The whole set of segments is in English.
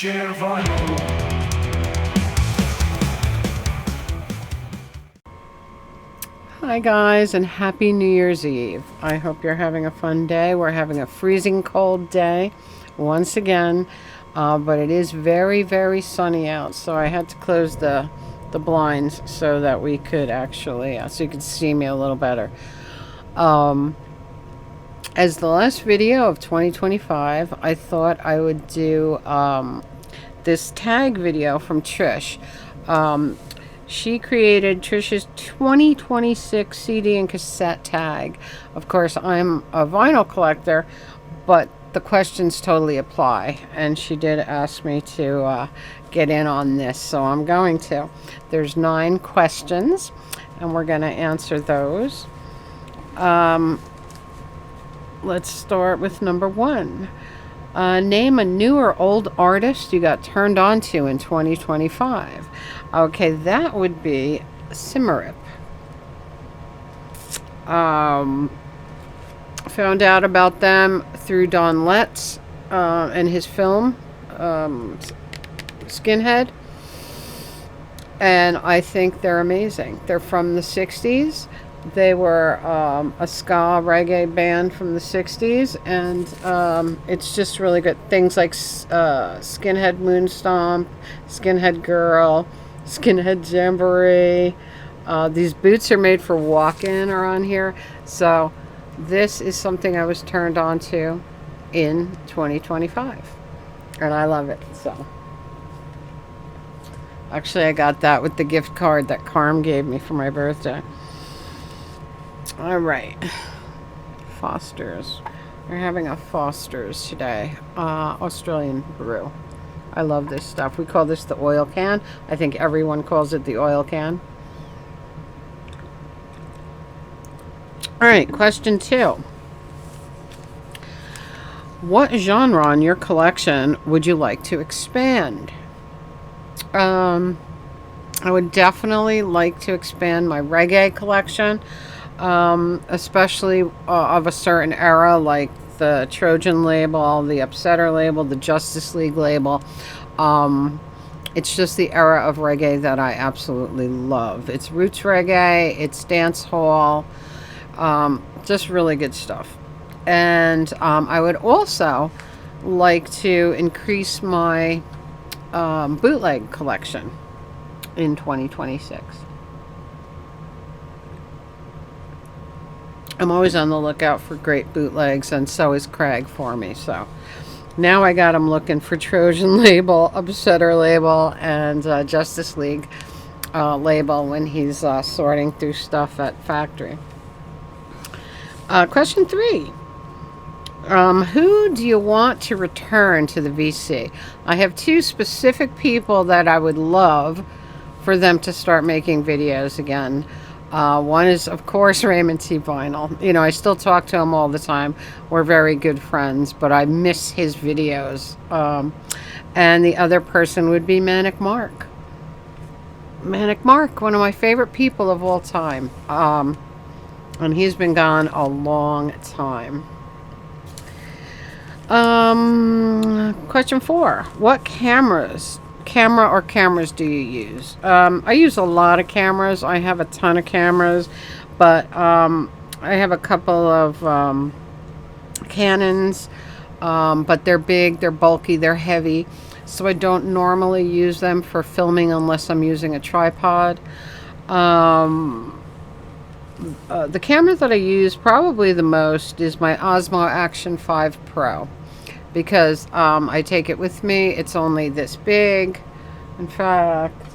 Share vinyl. Hi guys, and happy New Year's Eve. I hope you're having a fun day. We're having a freezing cold day once again, but it is very, very sunny out, so I had to close the blinds so that we could actually, so you could see me a little better. As the last video of 2025, I thought I would do this tag video from Trish. She created Trish's 2026 CD and cassette tag. Of course, I'm a vinyl collector, but the questions totally apply. And she did ask me to get in on this, so I'm going to. There's 9 questions, and we're going to answer those. Let's start with number 1. Name a new or old artist you got turned on to in 2025. Okay, that would be Cimarip. Found out about them through Don Letts and his film, Skinhead. And I think they're amazing. They're from the 60s. They were a ska reggae band from the 60s, and it's just really good. Things like Skinhead Moonstomp, Skinhead Girl, Skinhead Jamboree. These boots are made for walk-in are on here. So this is something I was turned on to in 2025, and I love it. So actually, I got that with the gift card that Carm gave me for my birthday. All right, Foster's. We're having a Foster's today, Australian brew. I love this stuff. We call this the oil can. I think everyone calls it the oil can. All right, question 2. What genre in your collection would you like to expand? I would definitely like to expand my reggae collection. Especially of a certain era, like the Trojan label, the Upsetter label, the Justice League label. It's just the era of reggae that I absolutely love. It's roots reggae, it's dance hall, just really good stuff. And I would also like to increase my bootleg collection in 2026. I'm always on the lookout for great bootlegs, and so is Craig for me. So now I got him looking for Trojan label, Upsetter label, and Justice League label when he's sorting through stuff at factory. Question 3. Who do you want to return to the VC? I have 2 specific people that I would love for them to start making videos again. One is, of course, Raymond T. Vinyl. You know, I still talk to him all the time. We're very good friends, but I miss his videos. And the other person would be Manic Mark. Manic Mark, one of my favorite people of all time. And he's been gone a long time. Question 4. What camera or cameras do you use? I use a lot of cameras. I have a ton of cameras, but I have a couple of Canons, but they're big, they're bulky, they're heavy, so I don't normally use them for filming unless I'm using a tripod. The camera that I use probably the most is my Osmo Action 5 Pro, because I take it with me. It's only this big. In fact,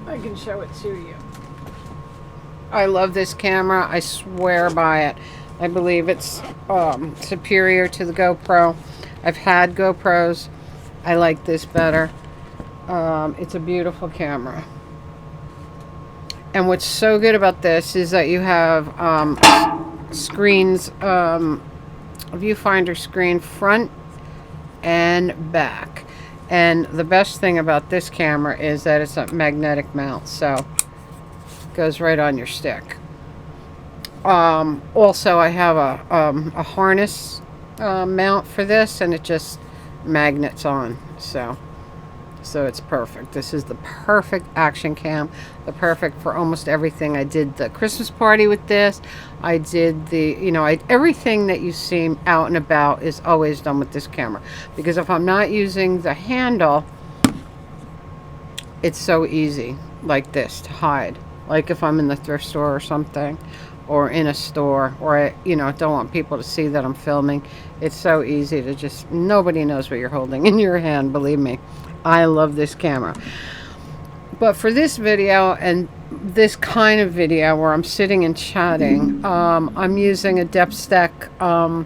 I can show it to you. I love this camera. I swear by it. I believe it's superior to the GoPro. I've had GoPros. I like this better. It's a beautiful camera. And what's so good about this is that you have screens, viewfinder screen front and back. And the best thing about this camera is that it's a magnetic mount, so it goes right on your stick. Also, I have a harness mount for this, and it just magnets on. So it's perfect. This is the perfect action cam, the perfect for almost everything. I did the Christmas party with this. I did the, everything that you see out and about is always done with this camera. Because if I'm not using the handle, it's so easy like this to hide. Like if I'm in the thrift store or something, or in a store, or I, don't want people to see that I'm filming. It's so easy to just, nobody knows what you're holding in your hand, believe me. I love this camera. But for this video and this kind of video where I'm sitting and chatting, I'm using a DepthStack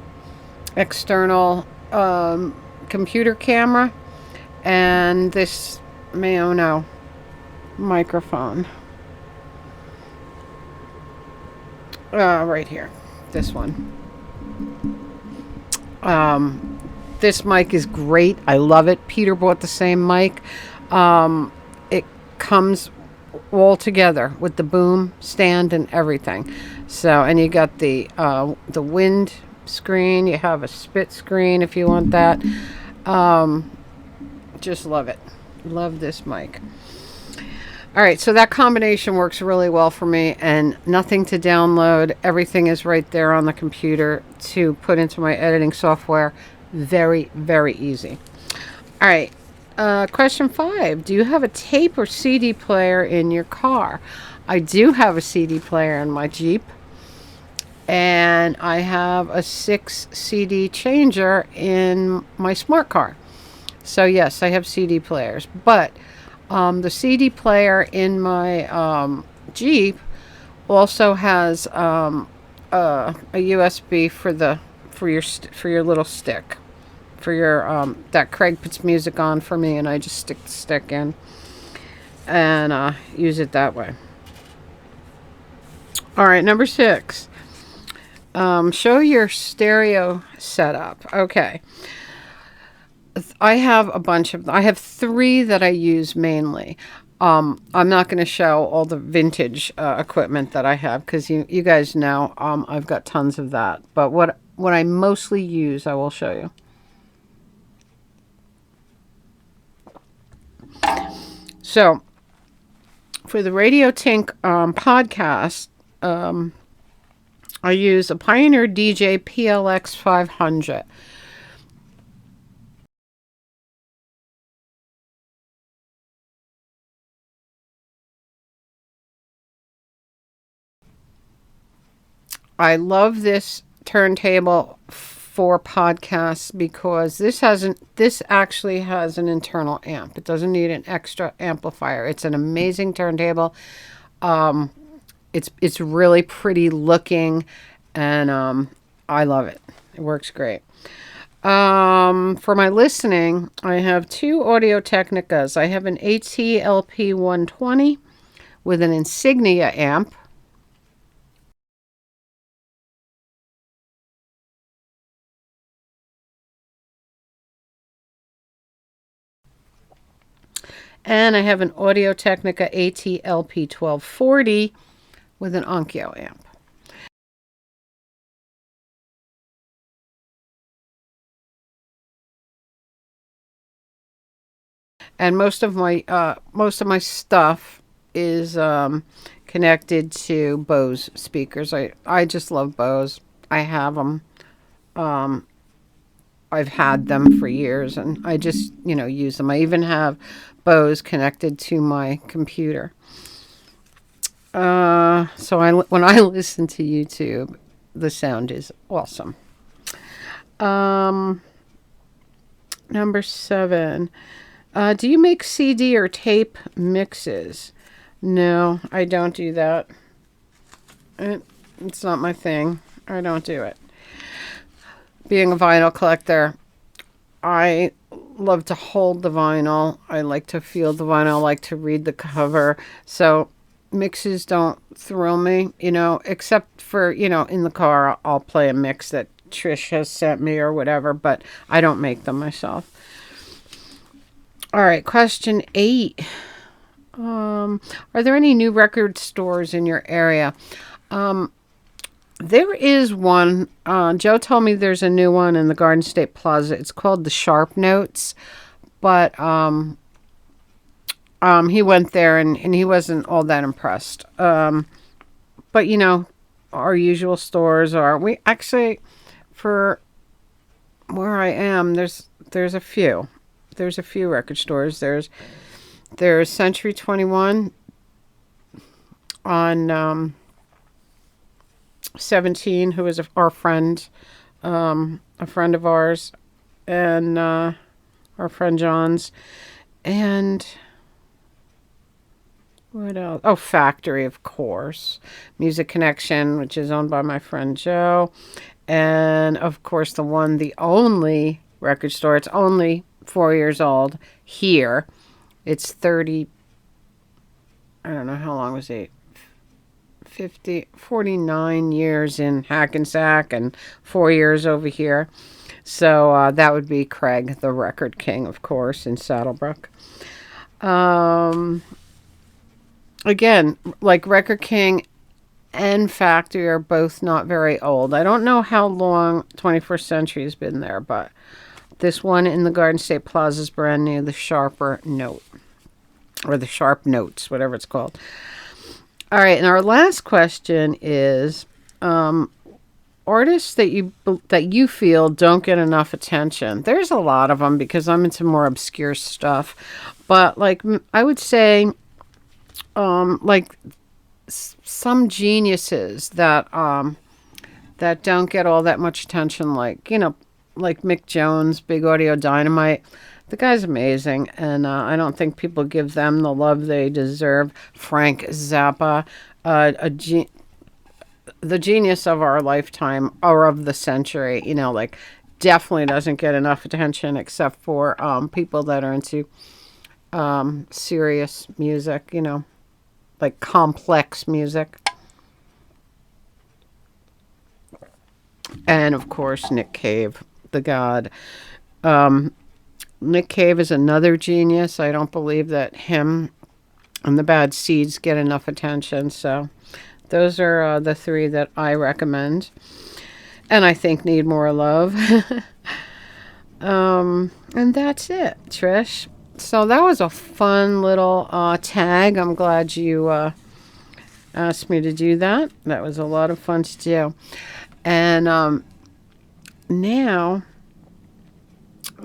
external computer camera and this Maono microphone. Right here, this one. This mic is great. I love it. Peter bought the same mic. It comes all together with the boom stand and everything. So, and you got the wind screen. You have a spit screen if you want that. Just love it. Love this mic. All right, so that combination works really well for me, and nothing to download. Everything is right there on the computer to put into my editing software. Very, very easy. All right, question 5. Do you have a tape or CD player in your car? I do have a CD player in my Jeep, and I have a 6 CD changer in my smart car. So yes, I have CD players, but the CD player in my Jeep also has a USB for your little stick, for your that Craig puts music on for me, and I just stick the stick in and use it that way. All right, number 6. Show your stereo setup. Okay. I have a bunch of them. I have 3 that I use mainly. I'm not going to show all the vintage equipment that I have because you guys know I've got tons of that. But what I mostly use, I will show you. So for the Radio Tink podcast, I use a Pioneer DJ PLX 500. I love this turntable for podcasts because this actually has an internal amp. It doesn't need an extra amplifier. It's an amazing turntable. It's really pretty looking, and I love it. It works great. For my listening, I have 2 Audio Technicas. I have an AT-LP 120 with an Insignia amp. And I have an Audio Technica AT-LP 1240 with an Onkyo amp. And most of my stuff is connected to Bose speakers. I just love Bose. I have them. I've had them for years, and I just, use them. I even have Bose connected to my computer. So when I listen to YouTube, the sound is awesome. Number 7. Do you make CD or tape mixes? No, I don't do that. It's not my thing. I don't do it. Being a vinyl collector, I love to hold the vinyl. I like to feel the vinyl. I like to read the cover. So mixes don't thrill me, except for, in the car, I'll play a mix that Trish has sent me or whatever, but I don't make them myself. All right, question 8. Are there any new record stores in your area? There is one. Joe told me there's a new one in the Garden State Plaza. It's called the Sharp Notes, but he went there and he wasn't all that impressed. But you know, our usual stores are we actually for where I am. There's a few. There's a few record stores. There's Century 21 on 17, who is our friend, a friend of ours, and our friend John's, and what else? Oh, Factory, of course. Music Connection, which is owned by my friend Joe, and of course the only record store. It's only 4 years old here. It's 30. I don't know how long was it. 49 years in Hackensack and 4 years over here. So that would be Craig, the Record King, of course, in Saddlebrook. Again, like Record King and Factory are both not very old. I don't know how long 21st Century has been there, but this one in the Garden State Plaza is brand new, the Sharper Note. Or the Sharp Notes, whatever it's called. All right, and our last question is artists that you feel don't get enough attention. There's a lot of them because I'm into more obscure stuff, but like I would say, like some geniuses that that don't get all that much attention, like like Mick Jones, Big Audio Dynamite. The guy's amazing, and I don't think people give them the love they deserve. Frank Zappa, the genius of our lifetime or of the century, like definitely doesn't get enough attention except for people that are into serious music, like complex music. And of course, Nick Cave, the god. Nick Cave is another genius. I don't believe that him and the Bad Seeds get enough attention. So those are the three that I recommend and I think need more love. And that's it, Trish. So that was a fun little tag. I'm glad you asked me to do that. That was a lot of fun to do. And now,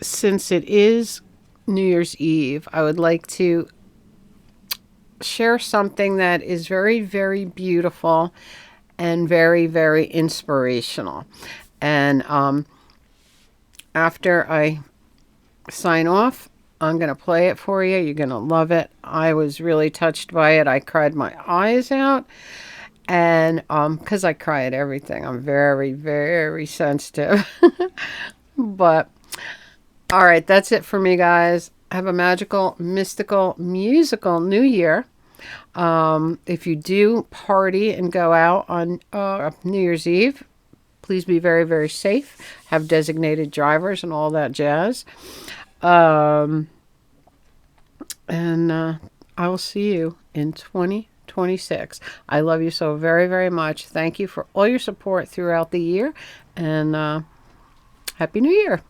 since it is New Year's Eve, I would like to share something that is very, very beautiful and very, very inspirational. And after I sign off, I'm going to play it for you. You're going to love it. I was really touched by it. I cried my eyes out. And because I cry at everything, I'm very, very sensitive. But all right, that's it for me, guys. Have a magical, mystical, musical New Year. If you do party and go out on New Year's Eve, please be very, very safe. Have designated drivers and all that jazz. And I will see you in 2026. I love you so very, very much. Thank you for all your support throughout the year. And Happy New Year.